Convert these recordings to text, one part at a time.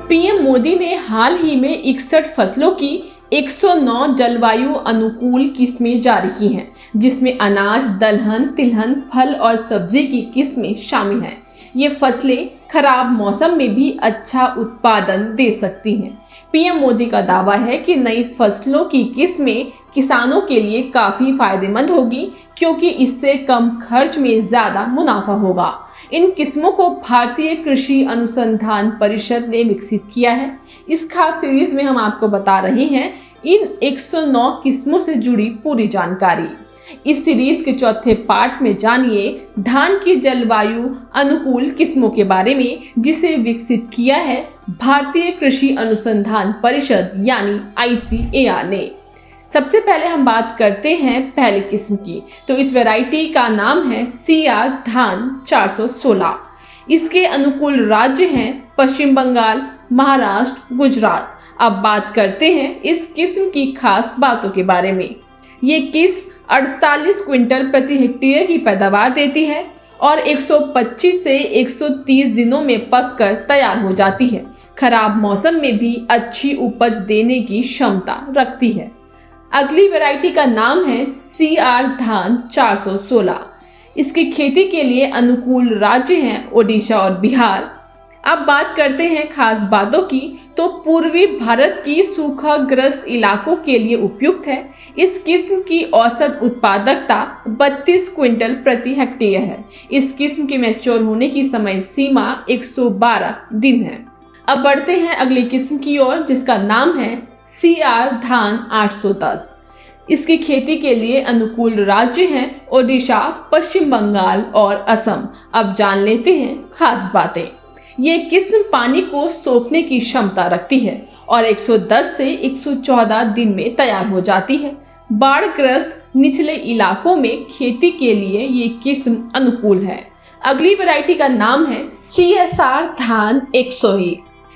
PM Modi ने हाल ही में 61 फसलों की 109 जलवायु अनुकूल किस्में जारी की हैं, जिसमें अनाज, दलहन, तिलहन, फल और सब्जी की किस्में शामिल हैं। ये फसलें खराब मौसम में भी अच्छा उत्पादन दे सकती हैं। पीएम मोदी का दावा है कि नई फसलों की किस्में किसानों के लिए काफी फायदेमंद होगी, क्योंकि इससे कम खर्च में ज्यादा मुनाफा होगा। इन किस्मों को भारतीय कृषि अनुसंधान परिषद ने विकसित किया है। इस खास सीरीज में हम आपको बता रहे हैं इन 109 किस्मों से जुड़ी पूरी जानकारी। इस सीरीज के चौथे पार्ट में जानिए धान की जलवायु अनुकूल किस्मों के बारे में, जिसे विकसित किया है भारतीय कृषि अनुसंधान परिषद यानी ICAR ने। सबसे पहले हम बात करते हैं पहली किस्म की। तो इस वैरायटी का नाम है CR धान 416। इसके अनुकूल राज्य हैं पश्चिम बंगाल, महाराष्ट्र, गुजरात। अब बात करते हैं इस किस्म की खास बातों के बारे में। ये किस्म 48 क्विंटल प्रति हेक्टेयर की पैदावार देती है और 125 से 130 दिनों में पककर तैयार हो जाती है। खराब मौसम में भी अच्छी उपज देने की क्षमता रखती है। अगली वैरायटी का नाम है CR धान 416। इसकी खेती के लिए अनुकूल राज्य हैं ओडिशा और बिहार। अब बात करते हैं खास बातों की। तो पूर्वी भारत की सूखाग्रस्त इलाकों के लिए उपयुक्त है। इस किस्म की औसत उत्पादकता 32 क्विंटल प्रति हेक्टेयर है। इस किस्म के मैच्योर होने की समय सीमा 112 दिन है। अब बढ़ते हैं अगली किस्म की ओर, जिसका नाम है CR धान 810। इसकी खेती के लिए अनुकूल राज्य हैं ओडिशा, पश्चिम बंगाल और असम। अब जान लेते हैं खास बातें। ये किस्म पानी को सोखने की क्षमता रखती है और 110 से 114 दिन में तैयार हो जाती है। बाढ़ग्रस्त निचले इलाकों में खेती के लिए ये किस्म अनुकूल है। अगली वैरायटी का नाम है CSR धान 101।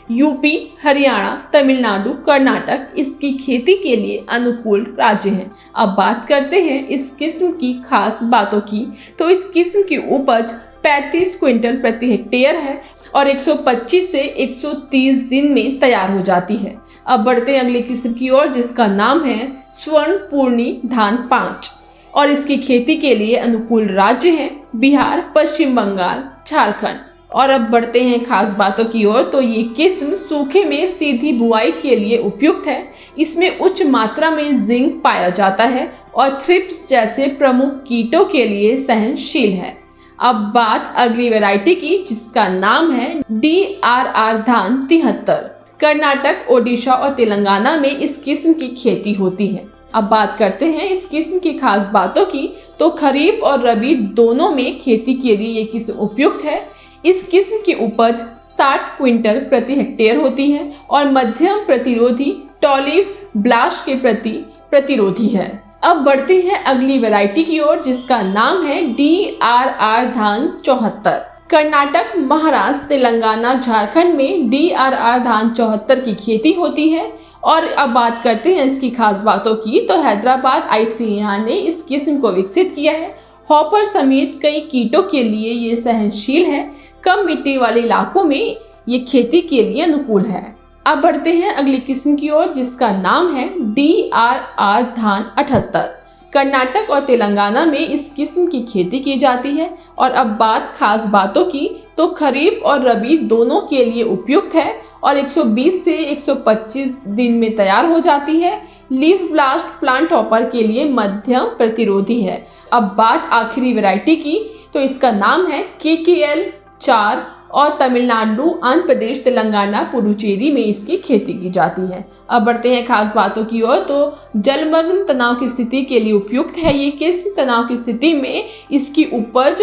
यूपी, हरियाणा, तमिलनाडु, कर्नाटक इसकी खेती के लिए अनुकूल राज्य हैं। अब बात करते हैं इस किस्म की खास बातों की। तो इस किस्म की उपज 35 क्विंटल प्रति हेक्टेयर है और 125 से 130 दिन में तैयार हो जाती है। अब बढ़ते हैं अगली किस्म की ओर, जिसका नाम है स्वर्णपूर्णी धान 5 और इसकी खेती के लिए अनुकूल राज्य हैं बिहार, पश्चिम बंगाल, झारखंड। और अब बढ़ते हैं खास बातों की ओर। तो ये किस्म सूखे में सीधी बुआई के लिए उपयुक्त है। इसमें उच्च मात्रा में जिंक पाया जाता है और थ्रिप्स जैसे प्रमुख कीटों के लिए सहनशील है। अब बात अगली वैरायटी की, जिसका नाम है DRR धान 73। कर्नाटक, ओडिशा और तेलंगाना में इस किस्म की खेती होती है। अब बात करते हैं इस किस्म की खास बातों की। तो खरीफ और रबी दोनों में खेती के लिए ये किस्म उपयुक्त है। इस किस्म की उपज 60 क्विंटल प्रति हेक्टेयर होती है और मध्यम प्रतिरोधी टॉलिव ब्लास्ट के प्रति प्रतिरोधी है। अब बढ़ते हैं अगली वैरायटी की ओर, जिसका नाम है DRR धान 74। कर्नाटक, महाराष्ट्र, तेलंगाना, झारखंड में DRR धान 74 की खेती होती है। और अब बात करते हैं इसकी खास बातों की। तो हैदराबाद ICAR ने इस किस्म को विकसित किया है। हॉपर समेत कई कीटों के लिए ये सहनशील है। कम मिट्टी वाले इलाकों में ये खेती के लिए अनुकूल है। अब बढ़ते हैं अगली किस्म की ओर, जिसका नाम है DRR धान 78। कर्नाटक और तेलंगाना में इस किस्म की खेती की जाती है। और अब बात खास बातों की। तो खरीफ और रबी दोनों के लिए उपयुक्त है और 120 से 125 दिन में तैयार हो जाती है। लीफ ब्लास्ट प्लांट हॉपर के लिए मध्यम प्रतिरोधी है। अब बात आखिरी वैरायटी की। तो इसका नाम है KKL 4 और तमिलनाडु, आंध्र प्रदेश, तेलंगाना, पुडुचेरी में इसकी खेती की जाती है। अब बढ़ते हैं खास बातों की ओर। तो जलमग्न तनाव की स्थिति के लिए उपयुक्त है ये किस्म। तनाव की स्थिति में इसकी उपज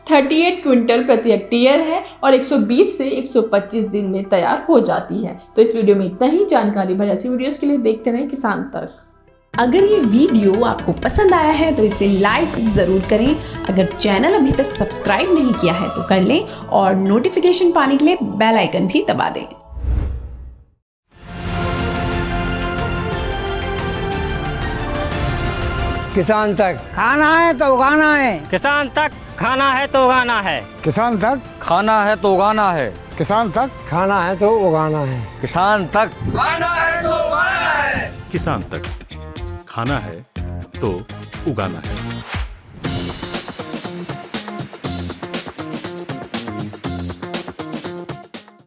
38 क्विंटल प्रति हेक्टेयर है और 120 से 125 दिन में तैयार हो जाती है। तो इस वीडियो में इतना ही। जानकारी भरी ऐसी वीडियोस के लिए देखते रहें किसान तक। अगर ये वीडियो आपको पसंद आया है तो इसे लाइक ज़रूर करें। अगर चैनल अभी तक सब्सक्राइब नहीं किया है तो कर लें और नोटिफिकेशन पाने के लिए बेल आइकन भी दबा दें। किसान तक खाना है तो उगाना है। किसान तक खाना है तो उगाना है। किसान तक खाना है तो उगाना है। किसान तक खाना है तो उगाना है। किसान तक खाना है तो उगाना है। किसान तक खाना है तो उगाना है।